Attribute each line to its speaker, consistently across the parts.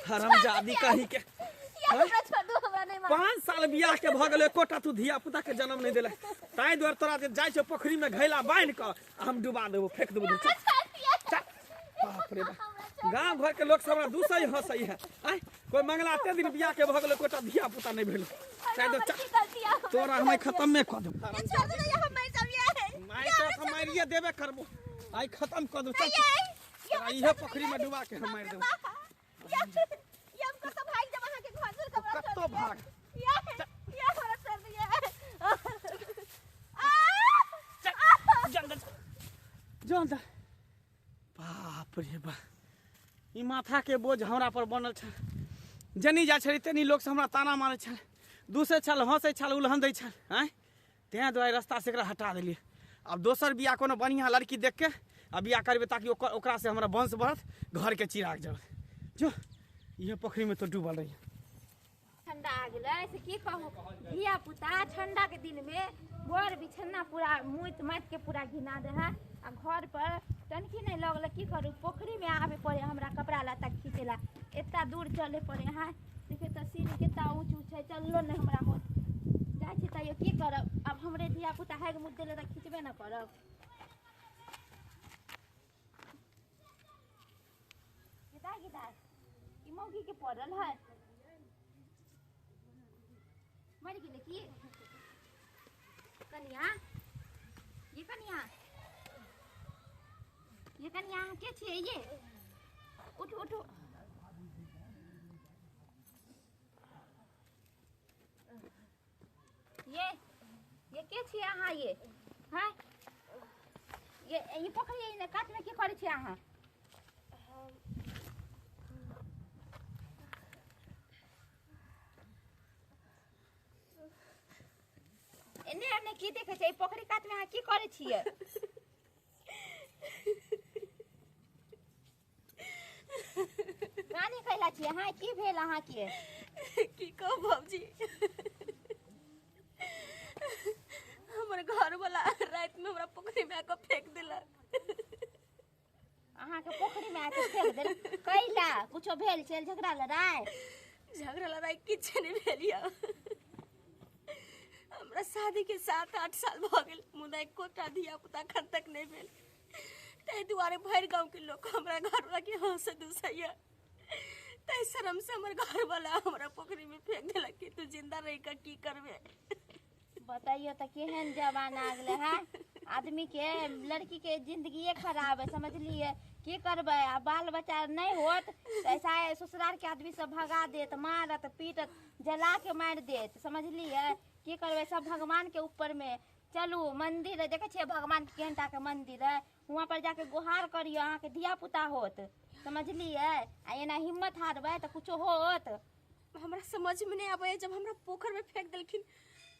Speaker 1: हरामजादी कहीं के 5 साल बियाह के भ गेल एकोटा तू धिया पुता के जन्म नहीं दिले ताई द्वार तोरा जाय छे पोखरी में घैला बांध के हम डुबा देबो फेंक देबो बाप रे बाप गांव घर के लोग सब हमरा दूसई हंसई है आय कोई मंगला ते दिन बियाह के भ गेल एकोटा धिया पुता नहीं भेल शायद तोरा हम खत्म में क देबो माय तो मारिए देबे करबो आई खत्म क दो चल इहे पोखरी में डुबा के हम मार देबो कत्तो भाग जल्द बाप रे बा ई माथा के बोझ हमरा पर बनल छ जनी जा छली तनी लोग से हमरा ताना मारे छ दूसरे छल हंसे छल उलहन दै छ हैं ते द्वारा रास्ता से एकरा हटा देलिए अब दोसर बियाह कोनो बढ़िया लड़की देख के अब बियाह करबे ताकि ओकरा से हमरा वंश बढ़त घर के चिराग जल जो ये पोखरी में तो डूबल रही
Speaker 2: ठंडा आ गेलै से की कहू धिया पुता ठंडा के दिन में बोर बिछन्ना पूरा मुइत माइत के पूरा घिना दे है आ घर पर टंकी नहीं लगल की करू पोखरी में आवे पड़े हमरा कपड़ा लत्ता खींचेला इतना दूर चले पड़े है देखे तो सीढ़ी कितना ऊँच ऊँच है चललो नहीं हमरा होत जाय छी तैयो की करब अब हमरे धिया पुता है मुँह देले तो खींचबे न करब गिदार ई मौगी के पड़ल है मर गेले की कनिया ये कनिया के छिए ये उठ उठ ये के छिए अहाँ ये हैं ये पोखरी ने काट में की करे छिए अहाँ एने की देखे छै पोखरी काट में अहाँ की करे छिए रानी कहला छिए हाँ की भेल अहाँ के
Speaker 3: की कहो बाबूजी हमर घर वाला रात में हमरा पोखरी में आके फेंक देलक
Speaker 2: अहाँ के पोखरी में आके फेंक देल कैला कुछो भेल छल झगड़ा लड़ाई
Speaker 3: किछ नहीं भेलिया हमरा शादी के 7-8 साल भ गेल मुदा एकोटा धिया पुता खन तक नहीं भेल तै दुआरे भर गांव के लोग हमरा घर वाला के हंस दुसैया तै शर्म से हमर घर वाला हमरा पोखरी में फेंक देलक कि तू जिंदा रह के की करबे
Speaker 2: बताइयो त केहन जमाना आ गेले है आदमी के लड़की के जिंदगी खराब है समझ लिए की करबे आ बाल बच्चा नहीं होत तो ऐसा ससुराल के आदमी सब भगा देत मारत पीटत जला के मार देत समझ लिए की करबे सब भगवान के ऊपर में चलू मंदिर है देखे छे भगवान के केहनटा के मंदिर है वहाँ पर जाके गुहार करियो अहाँ के धिया पुता होत समझ लिए आ एना हिम्मत हारबे तो कुछो होत
Speaker 3: हमरा समझ में नहीं आबे जब हमरा पोखर में फेंक देलखिन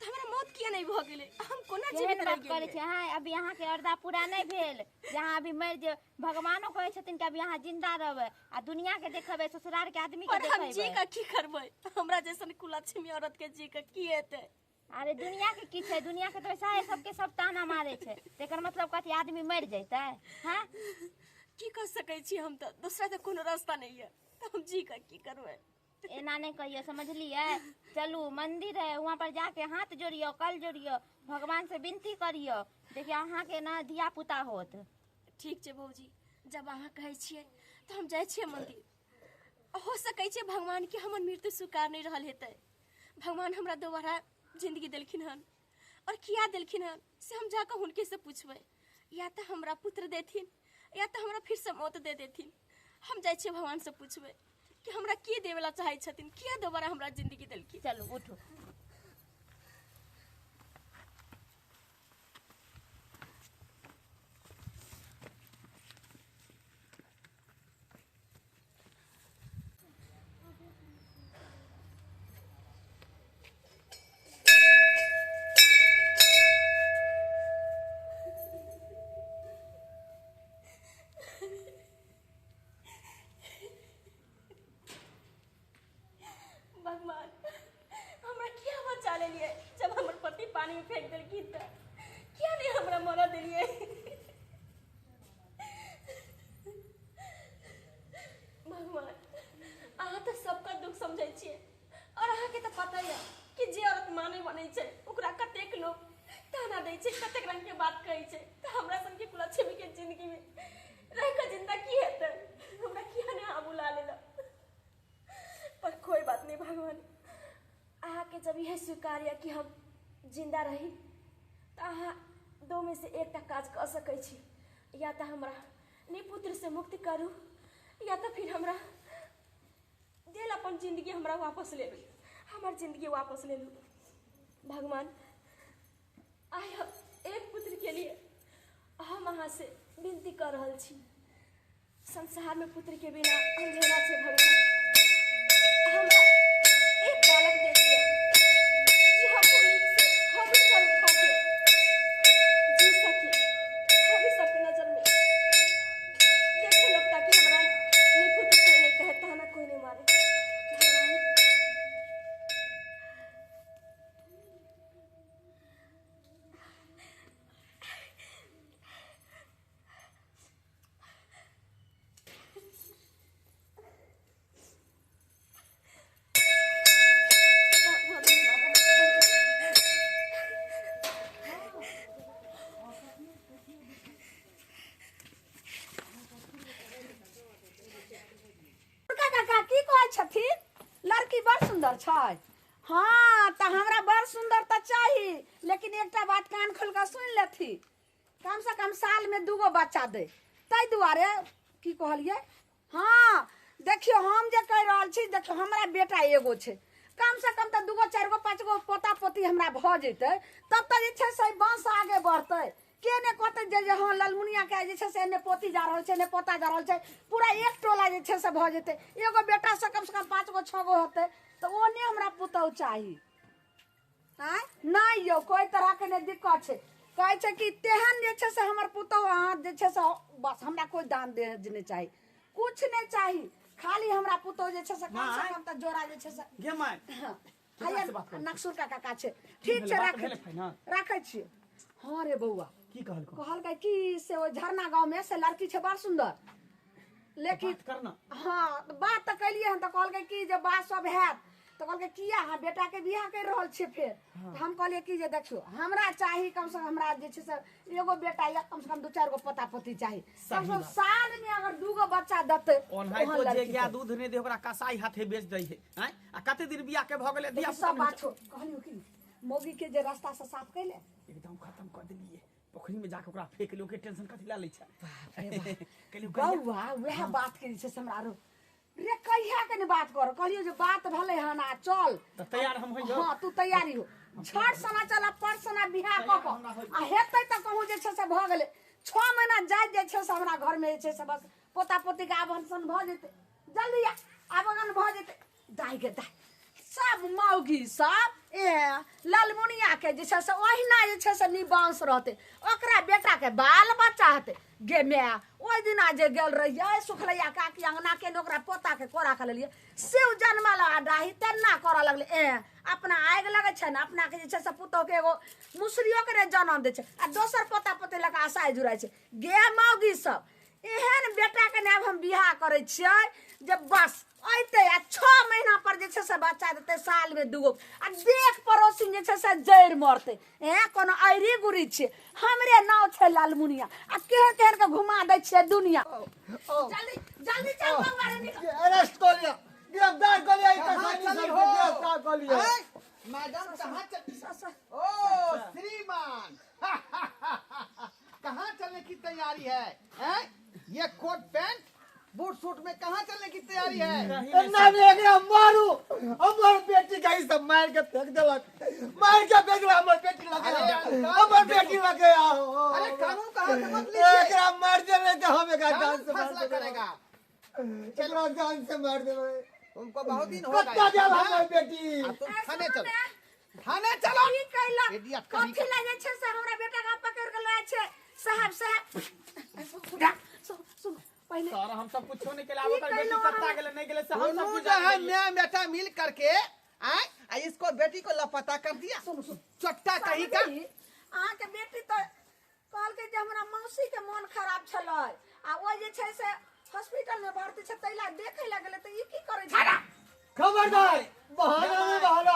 Speaker 3: तो हमरा मौत किया नहीं भ गेले हम कोना जीवित रह गेले
Speaker 2: करे छे हां अभी यहाँ के अर्दा पूरा नहीं भेल जहाँ अभी मर जे भगवानो कहे छथिन कि अभी यहाँ जिंदा रहबे आ दुनिया के देखबे ससुराल के आदमी के देखबे
Speaker 3: हम जी का की करबे हमरा जैसन कुलच्छमी औरत के जी का की हेते
Speaker 2: अरे दुनिया के की छे दुनिया के तो ऐसा है सबके सब ताना मारे छे तेकर मतलब कथि आदमी मर जैते हैं
Speaker 3: की कर सकै छी हम तो दूसरा तो कोनो रास्ता नहीं है तो हम जी का की करबे
Speaker 2: एना नहीं कहियो समझ लिए चलू मंदिर है वहाँ पर जाके हाथ जोड़ियो कल जोड़ियो भगवान से विनती करियो देखिए अहाँ के ना धिया पुता होत
Speaker 3: ठीक छे बौजी जब अहाँ कहे छिए तो हम जाय छिए मंदिर हो सकै छे भगवान के हमर मृत्यु स्वीकार नहीं रहल हेतै भगवान हमरा दोबारा जिंदगी देलखिन हन और किया देलखिन हन से हम जाकर हुनके से पूछबै या तो हमरा पुत्र देथिन या तो हमरा फिर से मौत दे देथिन हम जाय छिए भगवान से पूछबै कि हमरा की देवेला चाहे छथिन किया दोबारा हमरा जिंदगी देलखिन
Speaker 2: चलो उठो
Speaker 3: पानी में फेंक देलखिन त क्या नहीं हमरा मरा देलिए भगवान अहाँ तो जब यह स्वीकार्य कि हम जिंदा रही तो अहाँ दो में से एकटा काज कर सकै छी, या तो हमरा निपुत्र से मुक्ति करू या तो फिर हमरा दिल अपन जिंदगी हमरा वापस ले लू, हमार जिंदगी वापस ले लू। भगवान आइ हम एक पुत्र के लिए हम अहाँ से विनती कर रहल छी, संसार में पुत्र के बिना अंधेरा छै भगवान। हमरा एक बालक दे दिया जे हम नीक से हम पर उठा के जी सके, हम सबके नजर में देखे लगता कि हमरा निपुत्र कोई नहीं कहे, ताना कोई नहीं मारे। भगवान
Speaker 4: लड़की बड़ सुंदर छै। हाँ तो हमरा बड़ सुंदर तो चाहिए, लेकिन एकटा बात कान खोल के सुन लेथी, कम से कम साल में 2 गो बच्चा दे, ताहि दुआरे की कहलिए। हाँ देखियो हम जे कह रहल छी, देखियो हमरा बेटा एगो छै, कम से कम तो 2 गो 4 गो 5 गो पोता पोती हमरा भ जेतै, तब तो जे छै से बांस आगे बढ़तै। के ने कहते जे हाँ ललमुनिया के जे छै से ने पोती जा रहल छै ने पोता जा रहल छै, पूरा एक टोला जे छै से भ जेतै। एगो बेटा से कम 5 गो 6 गो होतै, तो ओने हमरा पुतौ चाही। आय नहीं यो कोई तरह के ने दिक्कत छै, कहै छै कि तेहन जे छै से हमर पुतौ अहाँ जे छै से बस हमरा कोई दान दे नहीं चाही, कुछ नहीं चाही, खाली हमरा पुतौ जे छै से कम से कम त जोड़ा जे छै से
Speaker 1: गे माय
Speaker 4: हाय नक्सुर का काका छै। ठीक छै राखै छियै। हाँ रे बउआ
Speaker 1: की कहलको
Speaker 4: कहलकै कि से ओ झरना गांव में से लड़की छै बड़ सुंदर, लेकिन
Speaker 1: करना
Speaker 4: हाँ बात तो कैलिए हन, तो कहलकै कि जे बात सब हैत, तो कहलकै किया हाँ बेटा के बियाह कर रहल छे। फिर तो हम कहलिए कि जे देखियो हमरा चाही कम से कम, हमरा जे छै से एगो बेटा या कम से कम 2-4 गो पोता पोती चाही, कम से कम साल में अगर 2 गो बच्चा देते
Speaker 1: ओनहाई तो जे गया दूध ने दे ओकरा कसाई हाथे बेच दै है। हैं आ कते दिन बियाह के भ गेले दिया
Speaker 4: सब बात छोड़। कहलियो कि मोगी के जे रास्ता से साफ कैले
Speaker 1: एकदम खत्म कर देलिए, पोखरी में जाके ओकरा फेंक लियो, के टेंशन कथि ला लै छै। कहलियो
Speaker 4: बउआ वह बात के जे छै हमरा रो रे कहिया के ने बात कर, कहलियो जे बात भले हन आ चल
Speaker 1: त तैयार हम होइयो।
Speaker 4: हाँ तू तैयारी हो, छठ सना चला पर सना बियाह क क आ हेतै त कहूँ जे छै से भ गेलै 6 महीना जाय जे छै से हमरा घर में जे छै से बस पोता पोती के आभूषण भ जेतै, जल्दी आभूषण भ जेतै। दाई गे दाई सब मौगी सब ललमुनिया के जे छै से ओहिना जे छै से निबांस रहते, ओकरा बेटा के बाल बच्चा हेतै। गे माय ओहि दिना जे गेल रहिए सुखलैया काकी अंगना के ओकरा पोता के कोरा खा लेलिए, शिव जन्मला डाही तेना करऽ लगले। अपना आगि लगे छै ने, अपना के जे छै से पुतौ के एगो मुसरियो के जन्म दे छै आ दोसर पोता पोते लगा आशाय जुड़ाय छै। गे मौगी सब एहन बेटा के नाम हम बियाह करे छियै जे बस अइते आ 6 महीना पर जे छै से बच्चा देते, साल में 2 गो आ देख पड़ोसी जे छै से जैर मरते। कोनो ऐरी गुरी छै, हमरे नाव छै लालमुनिया आ केहन केहन के घुमा दै छियै दुनिया। जल्दी जल्दी चल बउआ रे
Speaker 5: अरेस्ट कर लिया, गिरफ्तार कर लिया, गिरफ्तार कर लिया। मैडम कहाँ चल, ओ श्रीमान कहाँ चलने की तैयारी है? हैं? ये कोट पैंट बूट सूट में कहाँ चलने की तैयारी है? मारू हमार बेटी का ही सब मार के फेंक देलक, मार के फेंक दिला, हमार बेटी लगे, हमार बेटी लगे। अरे कानून कहाँ से मत लीजिए, एकरा मार देले तो हम एकरा जान से फैसला करेगा, एकरा जान से मार देले। तुमको बहुत दिन हो गए, कत्ता देल हमार बेटी। तुम थाने चलो, थाने चलो।
Speaker 4: की कहला कथि लागे छै से हमरा बेटा का पकड़ के लाए छै साहब साहब। सुन पहले
Speaker 1: सारा हम सब कुछ नहीं के लावो, कर बेटी कत्ता गेले नहीं गेले से हम सब कुछ
Speaker 5: है। मैं बेटा मिल करके आए इसको बेटी को लापता कर दिया।
Speaker 4: सुन सुन
Speaker 5: चट्टा कहीं का
Speaker 4: अहाँ के बेटी तो कहल के जे हमरा मौसी के मन खराब छलै आ ओ जे छै से हॉस्पिटल में भर्ती छै, तैला देखे लगले त ई की करे छै।
Speaker 5: खबरदार बहाना में बहाना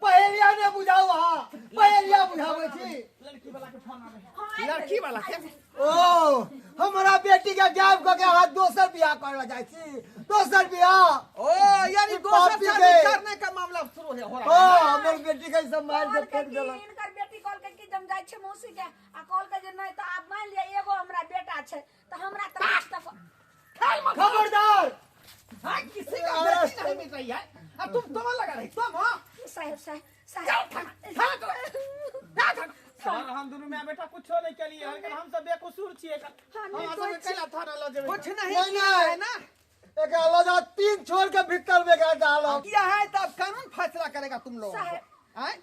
Speaker 5: पहेलिया ने बुझाओ, हां पहेलिया बुझावे छी।
Speaker 1: लड़की वाला के फोन आवे,
Speaker 5: लड़की वाला के ओ हमारा बेटी के जाब को के हाथ दोसर बियाह करला जाय छी, दोसर बियाह। ओ यानी दोसर शादी करने का मामला शुरू हो
Speaker 6: हो
Speaker 5: रहा है।
Speaker 6: हमर बेटी के सब मार के
Speaker 4: कॉल के
Speaker 6: फेंक
Speaker 4: कि
Speaker 6: देलक
Speaker 4: इनकर बेटी कॉल के कि जम जाय छै मौसी के आ कॉल के जे नहीं तो आप मान लिया एगो हमरा बेटा छै तो हमरा तरफ तक
Speaker 6: खबरदार
Speaker 5: हाँ, किसी का बेटी नहीं मिल रही है। तुम लगा रही तुम हो।
Speaker 4: साहब
Speaker 1: सर हम दोनों में बेटा कुछ नहीं के लिए हम सब बेकसूर छिए हम सब कैला थाना ल जेबै
Speaker 5: कुछ नहीं
Speaker 6: नहीं,
Speaker 5: किया
Speaker 6: नहीं।
Speaker 5: है ना।
Speaker 6: एक आलोजा 3 छोड़ के भीतर में गया डालो
Speaker 5: किया है तब कानून फैसला करेगा तुम लोग।
Speaker 4: साहब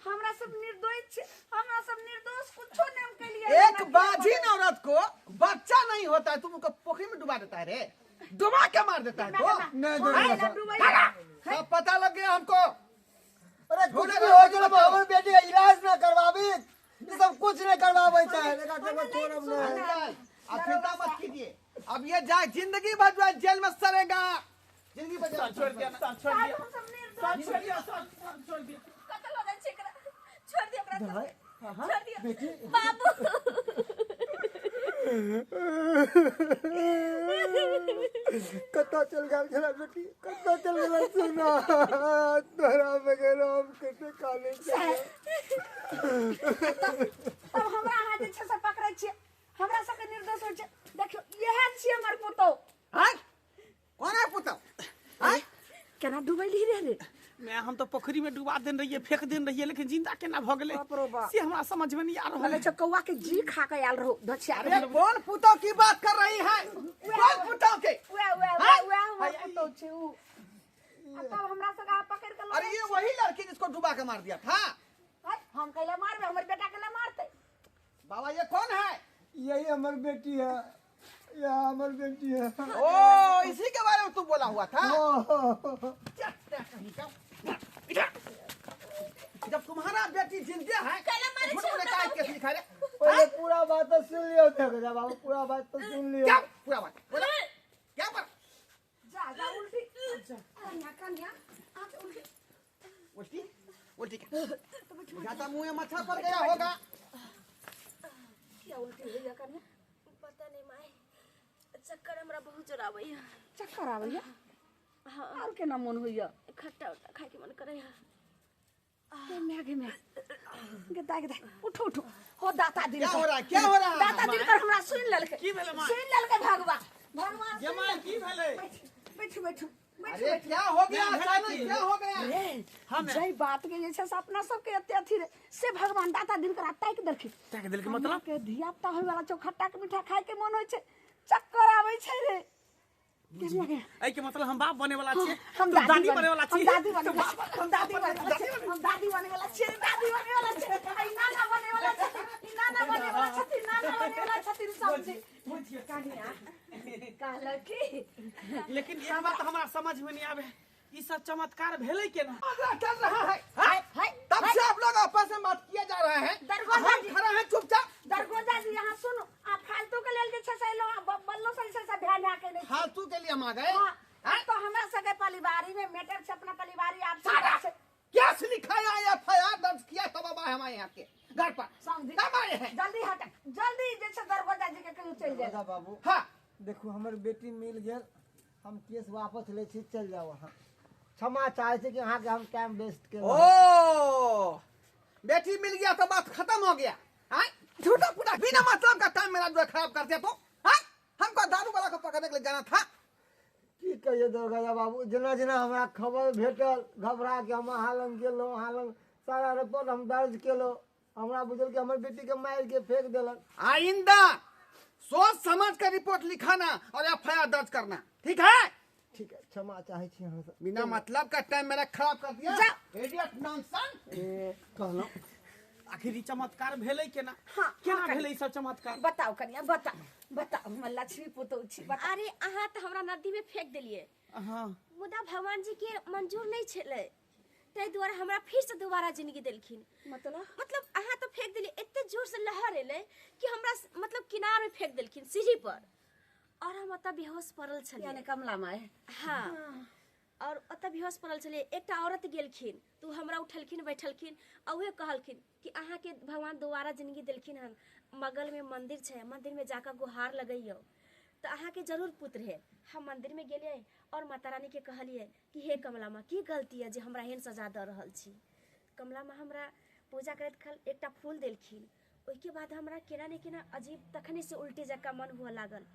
Speaker 4: हमरा सब निर्दोष छै हमरा सब निर्दोष कुछो नहीं के लिए
Speaker 5: एक बाझिन औरत को बच्चा नहीं होता है, तुम उनको पोखरी में डुबा देता है रे, डुबा के मार देता है तो।
Speaker 6: नहीं
Speaker 5: सब पता लग गया हमको।
Speaker 6: अरे कुछ भी हो चलो हमर बेटी का इलाज ना करवाबी ये सब कुछ नहीं करवावे चाहे लेकिन चलो छोड़ब नहीं
Speaker 5: अब चिंता मत कीजिए, अब ये जाए जिंदगी भर जो है जेल में सड़ेगा। जिंदगी भर
Speaker 1: सर छोड़ दिया सर छोड़ दिया सर छोड़ दिया सर छोड़ दिया
Speaker 3: कत्ल हो जाए छै एकरा। छोड़ दिया अपना सब। छोड़ दिया
Speaker 6: बेटी
Speaker 3: बाबू
Speaker 6: कत्ता चल गया खेला बेटी कत्ता चल गया सुना तोरा बगैर हम कैसे काले चले
Speaker 4: तब हमरा अहाँ जे छै से पकड़ै छियै हमरा सबके निर्दोष होइ छै देखियो इहे छियै हमर पुतौ
Speaker 5: हाँ? कौन है पुतौ? हाँ?
Speaker 4: केना डुबैली रे
Speaker 1: मैं हम तो पोखरी में डुबा देन रहिए फेंक देन रहिए लेकिन जिंदा केना भ गेलै
Speaker 4: बाप रे बाप।
Speaker 1: से हमरा समझ में नहीं आ रहल
Speaker 4: बोले
Speaker 1: है
Speaker 4: छै कौआ के जी खा के आयल रहो धछिया
Speaker 5: अरे कौन पुतौ की बात कर रही है? कौन पुतौ के?
Speaker 4: वे हमर पुतौ छै उ आ तब हमरा सबके अहाँ पकड़ के
Speaker 5: अरे ये वही लड़की जिसको डुबा के मार दिया था।
Speaker 4: हम कैले मारबे हमर बेटा कैले मारते
Speaker 5: बाबा ये कौन है?
Speaker 6: यही हमर बेटी है यह हमर बेटी है
Speaker 5: ओ इसी के बारे में तू बोला हुआ था। जब तुम्हारा बेटी जिंदा है झूठ बोले काहे केस लिखा रे?
Speaker 6: पहले पूरा बात तो सुन लियो देख जा बाबू पूरा बात तो सुन लियो
Speaker 5: क्या पूरा बात बोला? क्या पर
Speaker 4: जा उल्टी कन्या आप उल्टी
Speaker 5: उल्टी उल्टी क्या जाता मुंह में मच्छर पड़ गया होगा।
Speaker 4: क्या उल्टी हुई है कन्या
Speaker 3: पता नहीं माई चक्कर हमरा बहुत जोर आबैया।
Speaker 4: चक्कर आबैया
Speaker 3: हाँ
Speaker 4: और केना मन होइया
Speaker 3: खट्टा उट्टा खाए के मन करैया।
Speaker 4: मैं गदा उठो उठो हो दाता दिन
Speaker 5: क्या हो रहा है? क्या हो रहा है?
Speaker 4: दाता दिन कर हमरा सुन लेलके
Speaker 1: की भेलै मां?
Speaker 4: सुन लेलके भगवान
Speaker 1: जमाई की भेलै
Speaker 4: बैठो
Speaker 5: अरे क्या हो गया?
Speaker 1: मैं
Speaker 5: अचानक
Speaker 1: भेलै
Speaker 5: क्या हो गया?
Speaker 1: हम
Speaker 4: जय बात के जे छै से अपना सबके एते अथी रे से भगवान दाता दिन कर ताक देलखिन
Speaker 1: ताक देलखिन मतलब
Speaker 4: के धिया पुता होय वाला चोखट्टा के मीठा खाए के मन होय छै चक्कर आबै छै रे
Speaker 1: ऐ के मतलब हम बाप बने वाला छिए
Speaker 4: हम
Speaker 1: तू दादी बने वाला
Speaker 4: हम
Speaker 1: छिए
Speaker 4: दादी बने वाला हम दादी बने वाला छिए हम दादी बने वाला छिए दादी बने वाला छिए आई नाना बने वाला छिए नाना बने वाला छथि नाना बने वाला छथि सब चीज कहानिया कहल की
Speaker 1: लेकिन एक बात हमरा समझ में नहीं आवे ई सब चमत्कार भेलै केना?
Speaker 5: मजाक कर रहा है? हाँ? तब से आप लोग आपस में बात किए जा रहे हैं।
Speaker 4: दरवाजा
Speaker 5: हम खड़े हैं चुपचाप।
Speaker 4: दरगोजा जी यहाँ सुनो आ फालतू के लेल जे छै से लो बल्लो से ध्यान के नहीं
Speaker 5: फालतू के लिए हम आ गए।
Speaker 4: हां तो हमरा सके परिवारी में मैटर से अपना परिवारी
Speaker 5: सारा
Speaker 4: आपसे
Speaker 5: क्या लिखाया एफआईआर दर्ज किया तब अब आए हमारे यहाँ के घर पर
Speaker 4: समझी
Speaker 5: कब आए हैं?
Speaker 4: जल्दी हट जल्दी जैसे दरगोजा जी के कहियो चल जाए
Speaker 6: राजा बाबू
Speaker 5: हाँ
Speaker 6: देखो हमर बेटी मिल गेल हम केस वापस ले छी चल जाओ वहाँ क्षमा चाहे छी कि अहाँ के हम टाइम वेस्ट के
Speaker 5: ओ बेटी मिल गया तो बात खत्म हो गया। हाँ? झूठा पूरा बिना मतलब का टाइम मेरा जो है खराब करते तो। हाँ? हमको दारू वाला को पकड़ने के लिए जाना था।
Speaker 6: की कहिए दरगाजा बाबू जेना जेना हमरा खबर भेटल घबरा के हम अहाँ लग गेलहुँ अहाँ लग सारा रिपोर्ट हम दर्ज केलहुँ हमरा बुझल कि हमर बेटी के मार के फेंक देलक
Speaker 5: आइंदा सोच समझ कर रिपोर्ट लिखाना और एफआईआर दर्ज करना, ठीक है?
Speaker 6: ठीक है क्षमा चाहे छी अहाँ से
Speaker 5: बिना मतलब का टाइम मेरा खराब कर दिया। Idiot nonsense.
Speaker 6: कहलहुँ
Speaker 1: आखिर ई चमत्कार भेलै केना?
Speaker 4: हाँ,
Speaker 1: केना
Speaker 4: हाँ,
Speaker 1: भेलै ई सब चमत्कार?
Speaker 4: बताओ कन्या बताओ हम लक्ष्मी पुतौ छी बताओ
Speaker 3: अरे अहाँ तो हमरा नदी में फेंक दिलिए
Speaker 1: हां
Speaker 3: मुदा भगवान जी के मंजूर नहीं छले ताहि दुआरे हमरा फिर से दोबारा जिंदगी देलखिन। मतलब अहाँ तो फेंक दिलिए एते जोर से लहर एले कि हमरा मतलब किनार में फेंक देलखिन सीढ़ी पर और हम ओतऽ बेहोश पड़ल छलिए।
Speaker 4: यानी कमला माय
Speaker 3: हाँ और ओतऽ बेहोश पड़ल छलिए एकटा औरत गेलखिन तो हमरा उठलखिन बैठलखिन आ उहे कहलखिन कि अहाँ के भगवान दोबारा जिंदगी देलखिन हन बगल में मंदिर छै मंदिर में जाकर गुहार लगैयो तो अहाँ के जरूर पुत्र है। हम मंदिर में गेलिए और माता रानी के कहलिए कि हे कमला माँ की गलती है जे हमरा एहन सजा दे रहल छी। कमला माँ हमरा पूजा करैत काल एकटा फूल देलखिन। ओहिके बाद हमरा केना ने केना अजीब तखने से उल्टी जका मन हुआ लागल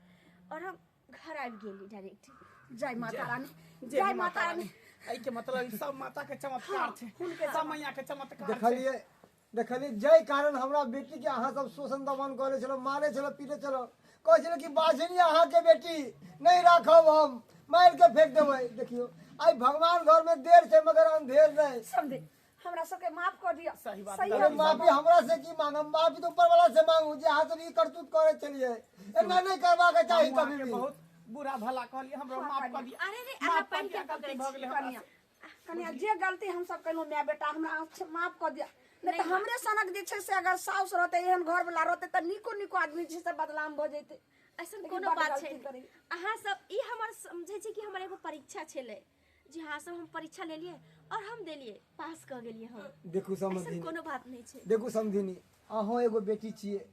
Speaker 3: और हम घर आबि गेली डायरेक्ट।
Speaker 4: जय माता रानी, जय माता रानी।
Speaker 1: एहि के मतलब ई सब माता के चमत्कार छै, सब मैया के चमत्कार छै।
Speaker 6: देखलिए जय कारण हमरा बेटी के अहाँ सब शोषण दमन करे छलो, मारे छलो, पीटे छलो, कहे छलो कि बाझनी अहाँ के बेटी नहीं राखब, हम मार के फेंक देबै। देखियो आई भगवान घर में देर छै मगर अंधेर नहीं।
Speaker 4: समझे हमरा सबके माफ कर दिया।
Speaker 1: सही बात
Speaker 4: सही
Speaker 6: अरे माफी हमरा से की मांगम, माफी तो ऊपर वाला से मांगू जे हाथ में करतूत करे चलिए। एना नहीं करबा के चाहिए
Speaker 1: हम
Speaker 6: कभी
Speaker 1: के
Speaker 6: भी।
Speaker 1: बहुत बुरा भला कहलिए, हमरा माफ कर दिया।
Speaker 3: अरे रे
Speaker 1: माफ
Speaker 3: अहाँ
Speaker 1: कर
Speaker 3: पानी
Speaker 1: दिया,
Speaker 3: के
Speaker 1: गलती
Speaker 3: पकड़े
Speaker 1: भ गेलै हमरा
Speaker 4: कनिया
Speaker 1: से।
Speaker 4: कनिया जे गलती हम सब केलहुँ माय बेटा हमरा माफ कर दिया। नहीं तो हमरे सनक जे छै से अगर साउस रहते एहन घर वाला रहते त निको निको आदमी छै से बदलाम भ जैते।
Speaker 3: ऐसा
Speaker 4: लेकिन
Speaker 3: कोनो
Speaker 4: बड़
Speaker 3: बात
Speaker 4: गलती
Speaker 3: छै
Speaker 4: करी।
Speaker 3: अहाँ सब ई हमर समझे छी कि हमर एगो परीक्षा छले जी। हाँ सब हम परीक्षा लेलिए और हम देलिए, पास कर गेलिए हम।
Speaker 6: देखू
Speaker 3: ऐसा
Speaker 6: समझी
Speaker 3: कोनो बात नहीं छै।
Speaker 6: देखू समझिनी अहों एगो बेटी छिए,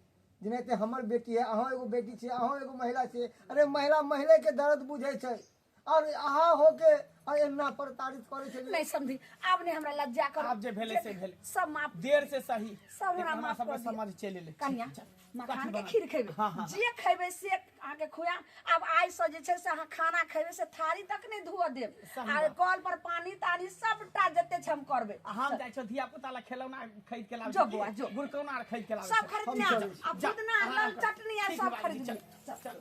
Speaker 6: जेनाहिते हमर बेटी है, अहों एगो बेटी छिए, अहों एगो महिला छिए। अरे महिला महिले के दर्द बुझे छै और अहाँ होके और एना प्रताड़ित करे छै।
Speaker 4: नहीं समझी आब नहीं हमरा लज्जा कर।
Speaker 1: आब जे भेले से भेले,
Speaker 4: सब माफ
Speaker 1: देर से सही,
Speaker 4: सब हमरा
Speaker 1: लेकिन हमरा
Speaker 4: माफ
Speaker 1: सब
Speaker 4: कर
Speaker 1: के
Speaker 4: दिया।
Speaker 1: समझ चलि ले।
Speaker 4: कनिया मखान के
Speaker 1: बाबा।
Speaker 4: खीर खेबे,
Speaker 1: हाँ, हाँ।
Speaker 4: जे खेबे से आके खुआ। अब आई से जे छै से अहाँ खाना खेबे से थारी तक नहीं धुआ देब
Speaker 1: सही
Speaker 4: आ
Speaker 1: बात।
Speaker 4: कल पर पानी तानी सबटा जते छै हम करबे।
Speaker 1: हम जाइ छौ धिया पुता ला खिलौना खरीद के लाबै
Speaker 4: जो बुआ, जो।
Speaker 1: गुड़कौना आर खरीद के लाबै
Speaker 4: सब खरीद ले आ
Speaker 1: जा,
Speaker 4: पुदना
Speaker 1: आराम
Speaker 4: लाल
Speaker 1: कर।
Speaker 4: चटनी आ
Speaker 1: ठीक
Speaker 4: सब
Speaker 1: बात,
Speaker 4: खरीद
Speaker 1: चल,
Speaker 4: ले।
Speaker 1: चल।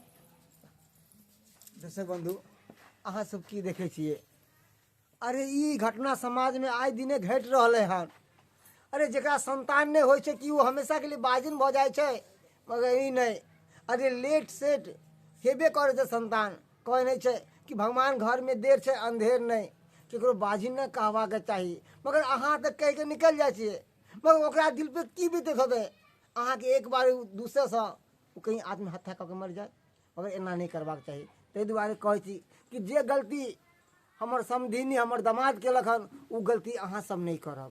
Speaker 6: दर्शक बंधु अहाँ सब की देखे छिए, अरे ई घटना समाज में आए दिने घट रहले हन। अरे जकरा संतान नहीं होय छै कि वो हमेशा के लिए बाजिन भ जाय छै, मगर ई नहीं। अरे लेट सेट हेबे करे छै संतान। कहे नहीं छै कि भगवान घर में देर छै अंधेर नहीं, केकरो बाजिन न कहवा के चाहिए। मगर अहाँ तो कह के निकल जाय छिए, मगर ओकरा दिल पे की बीतत होते अहाँ के एक बार दूसरे से कहीं आत्महत्या करके मर जाए। मगर एना नहीं करबाक चाहिए। ताहि दुआरे कहै छी कि जे गलती हमर समधिनी हमर दामाद केलक हन उ गलती अहाँ सब नहीं करब।